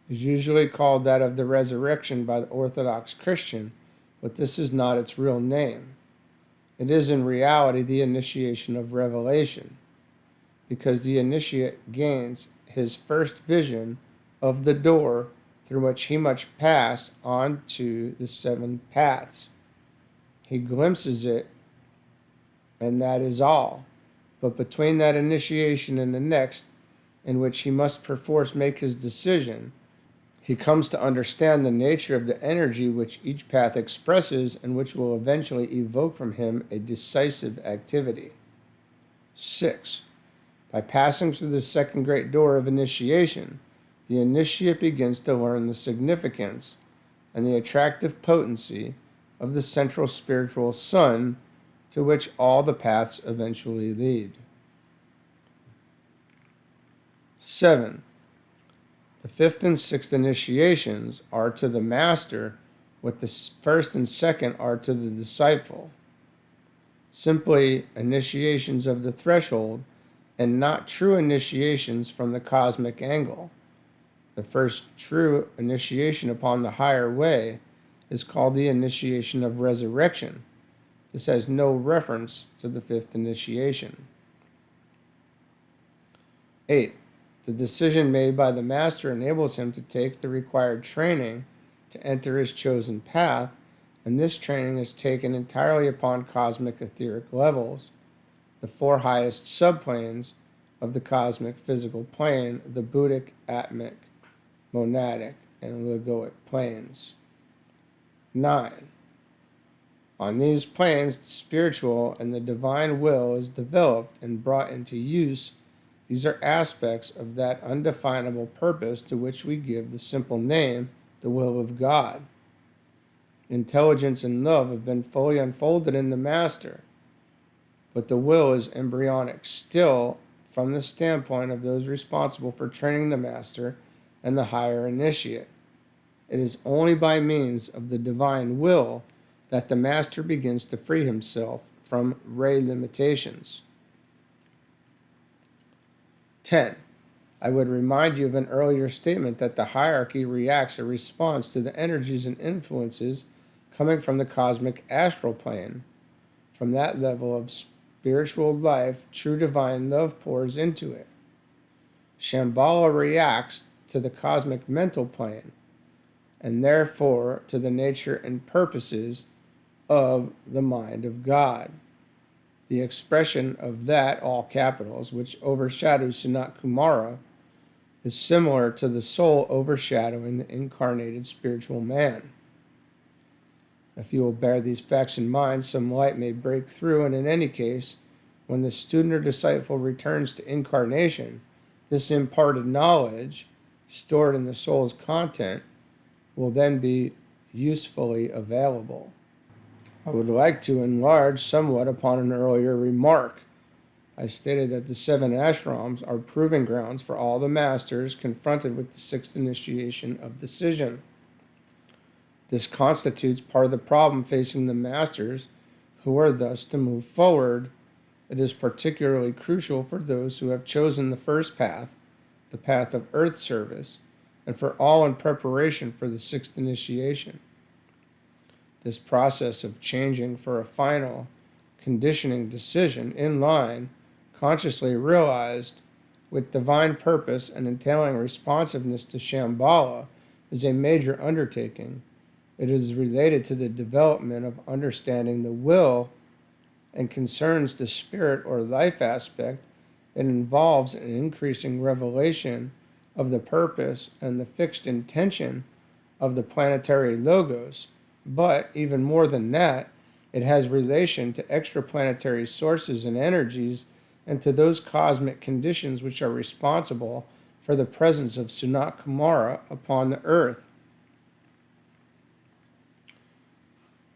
Speaker 1: is usually called that of the resurrection by the Orthodox Christian, but this is not its real name. It is in reality the initiation of revelation, because the initiate gains his first vision of the door through which he must pass on to the 7 paths. He glimpses it, and that is all. But between that initiation and the next, in which he must perforce make his decision, he comes to understand the nature of the energy which each path expresses and which will eventually evoke from him a decisive activity. 6. By passing through the 2nd great door of initiation, the initiate begins to learn the significance and the attractive potency of the central spiritual sun to which all the paths eventually lead. 7. The 5th and 6th initiations are to the master what the 1st and 2nd are to the disciple. Simply initiations of the threshold and not true initiations from the cosmic angle. The first true initiation upon the higher way is called the initiation of resurrection. This has no reference to the 5th initiation. 8. The decision made by the master enables him to take the required training to enter his chosen path, and this training is taken entirely upon cosmic etheric levels, the 4 highest subplanes of the cosmic physical plane, the Buddhic, Atmic, Monadic, and Logoic planes. 9. On these planes, the spiritual and the divine will is developed and brought into use. These are aspects of that undefinable purpose to which we give the simple name, the will of God. Intelligence and love have been fully unfolded in the master, but the will is embryonic still from the standpoint of those responsible for training the master and the higher initiate. It is only by means of the divine will that the master begins to free himself from ray limitations. 10. I would remind you of an earlier statement that the hierarchy reacts or responds to the energies and influences coming from the cosmic astral plane. From that level of spiritual life, true divine love pours into it. Shambhala reacts to the cosmic mental plane, and therefore to the nature and purposes of the mind of God. The expression of that, all capitals, which overshadows Sanat Kumara, is similar to the soul overshadowing the incarnated spiritual man. If you will bear these facts in mind, some light may break through, and in any case, when the student or disciple returns to incarnation, this imparted knowledge, stored in the soul's content, will then be usefully available. I would like to enlarge somewhat upon an earlier remark. I stated that the 7 Ashrams are proving grounds for all the masters confronted with the 6th initiation of decision. This constitutes part of the problem facing the masters who are thus to move forward. It is particularly crucial for those who have chosen the first path, the path of earth service, and for all in preparation for the 6th initiation. This process of changing for a final, conditioning decision in line, consciously realized, with divine purpose and entailing responsiveness to Shambhala, is a major undertaking. It is related to the development of understanding the will and concerns the spirit or life aspect. It involves an increasing revelation of the purpose and the fixed intention of the planetary logos, but even more than that, it has relation to extraplanetary sources and energies and to those cosmic conditions which are responsible for the presence of Sunat Kumara upon the earth.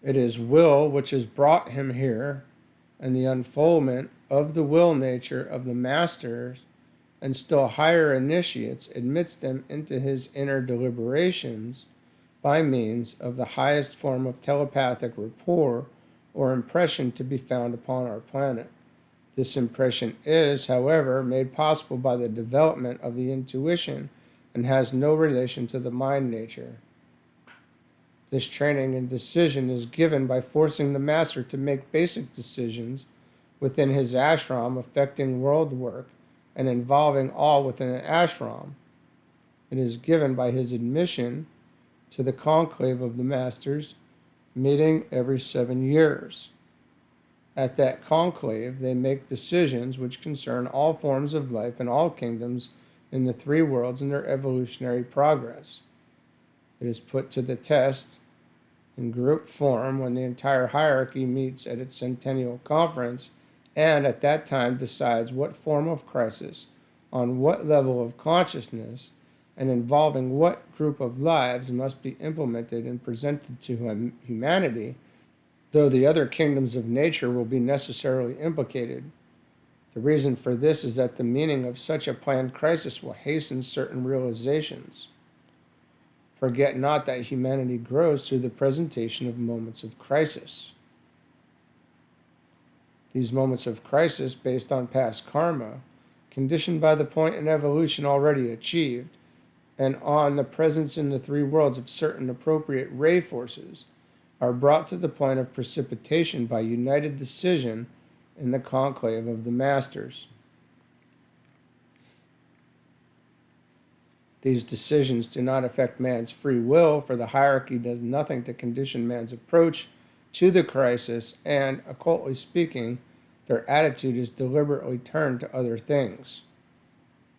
Speaker 1: It is will which has brought him here, and the unfoldment of the will nature of the masters and still higher initiates admits them into his inner deliberations by means of the highest form of telepathic rapport or impression to be found upon our planet. This impression is, however, made possible by the development of the intuition and has no relation to the mind nature. This training and decision is given by forcing the master to make basic decisions within his ashram affecting world work and involving all within an ashram. It is given by his admission to the conclave of the masters, meeting every 7 years. At that conclave, they make decisions which concern all forms of life and all kingdoms in the 3 worlds and their evolutionary progress. It is put to the test in group form when the entire hierarchy meets at its centennial conference and at that time decides what form of crisis, on what level of consciousness, and involving what group of lives must be implemented and presented to humanity, though the other kingdoms of nature will be necessarily implicated. The reason for this is that the meaning of such a planned crisis will hasten certain realizations. Forget not that humanity grows through the presentation of moments of crisis. These moments of crisis, based on past karma, conditioned by the point in evolution already achieved, and on the presence in the 3 worlds of certain appropriate ray forces, are brought to the point of precipitation by united decision in the conclave of the masters. These decisions do not affect man's free will, for the hierarchy does nothing to condition man's approach to the crisis, and, occultly speaking, their attitude is deliberately turned to other things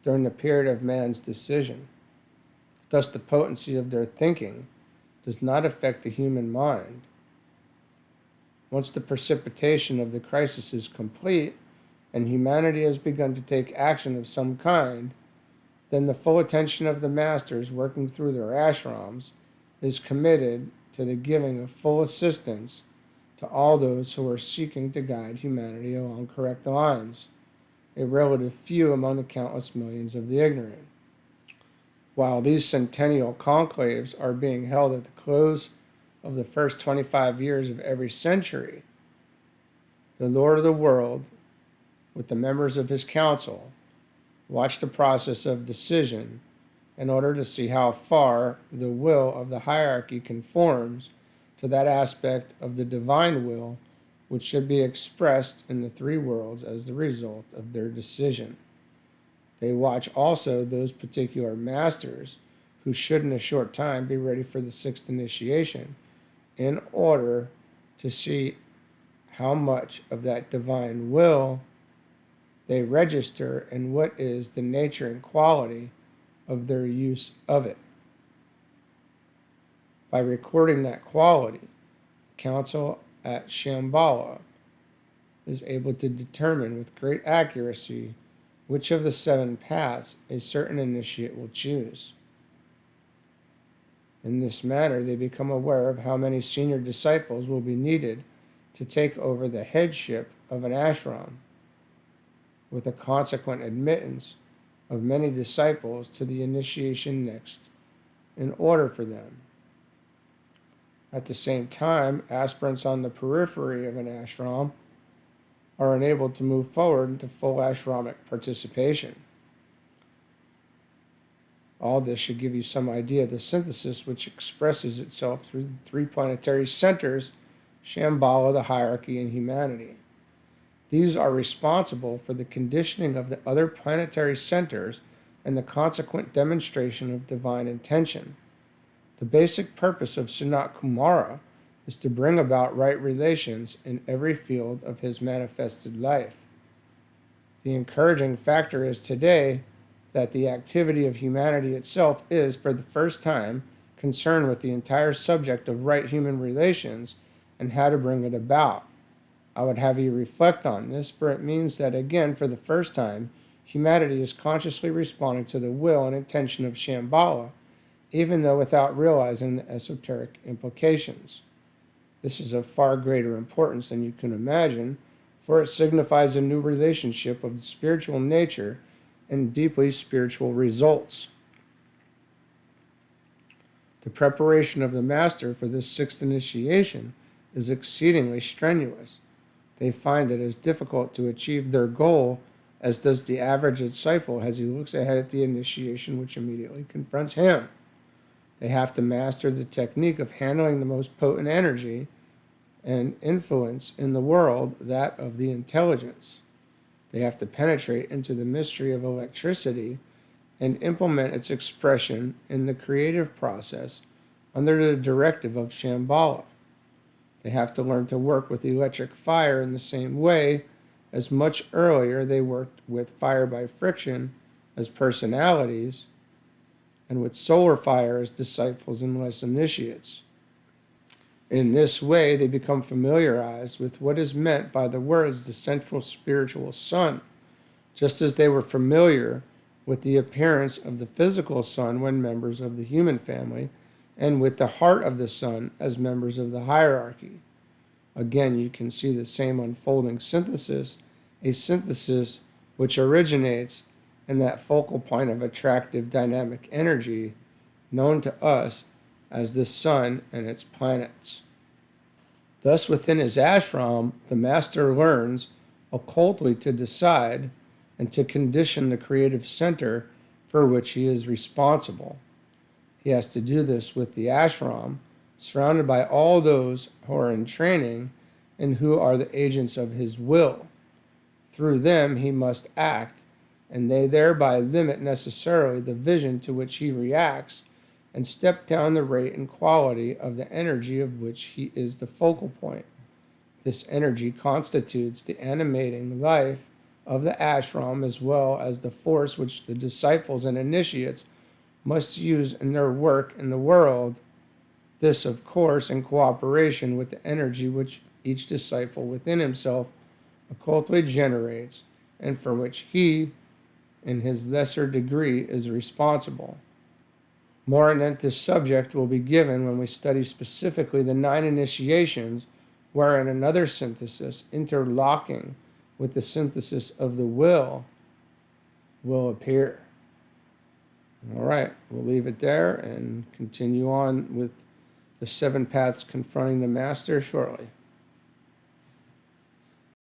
Speaker 1: during the period of man's decision. Thus, the potency of their thinking does not affect the human mind. Once the precipitation of the crisis is complete and humanity has begun to take action of some kind, then the full attention of the masters working through their ashrams is committed to the giving of full assistance to all those who are seeking to guide humanity along correct lines, a relative few among the countless millions of the ignorant. While these centennial conclaves are being held at the close of the first 25 years of every century, the Lord of the world, with the members of his council, watch the process of decision in order to see how far the will of the hierarchy conforms to that aspect of the divine will which should be expressed in the 3 worlds as the result of their decision. They watch also those particular masters who should in a short time be ready for the 6th initiation in order to see how much of that divine will they register and what is the nature and quality of their use of it. By recording that quality, council at Shambhala is able to determine with great accuracy which of the 7 paths a certain initiate will choose. In this manner, they become aware of how many senior disciples will be needed to take over the headship of an ashram. with a consequent admittance of many disciples to the initiation next in order for them. At the same time, aspirants on the periphery of an ashram are enabled to move forward into full ashramic participation. All this should give you some idea of the synthesis which expresses itself through the three planetary centers, Shambhala, the hierarchy, and humanity. These are responsible for the conditioning of the other planetary centers and the consequent demonstration of divine intention. The basic purpose of Sanat Kumara is to bring about right relations in every field of his manifested life. The encouraging factor is today that the activity of humanity itself is, for the first time, concerned with the entire subject of right human relations and how to bring it about. I would have you reflect on this, for it means that, again, for the first time, humanity is consciously responding to the will and intention of Shambhala, even though without realizing the esoteric implications. This is of far greater importance than you can imagine, for it signifies a new relationship of the spiritual nature and deeply spiritual results. The preparation of the master for this sixth initiation is exceedingly strenuous. They find it as difficult to achieve their goal as does the average disciple as he looks ahead at the initiation which immediately confronts him. They have to master the technique of handling the most potent energy and influence in the world, that of the intelligence. They have to penetrate into the mystery of electricity and implement its expression in the creative process under the directive of Shambhala. They have to learn to work with electric fire in the same way as much earlier they worked with fire by friction as personalities and with solar fire as disciples and less initiates. In this way, they become familiarized with what is meant by the words the central spiritual sun, just as they were familiar with the appearance of the physical sun when members of the human family, and with the heart of the sun as members of the hierarchy. Again, you can see the same unfolding synthesis, a synthesis which originates in that focal point of attractive dynamic energy known to us as the sun and its planets. Thus, within his ashram, the master learns occultly to decide and to condition the creative center for which he is responsible. He has to do this with the ashram, surrounded by all those who are in training and who are the agents of his will. Through them he must act, and they thereby limit necessarily the vision to which he reacts and step down the rate and quality of the energy of which he is the focal point. This energy constitutes the animating life of the ashram as well as the force which the disciples and initiates must use in their work in the world. This, of course, in cooperation with the energy which each disciple within himself occultly generates and for which he, in his lesser degree, is responsible. More on this subject will be given when we study specifically the 9 initiations, wherein another synthesis, interlocking with the synthesis of the will appear. All right, we'll leave it there and continue on with the 7 paths confronting the master shortly.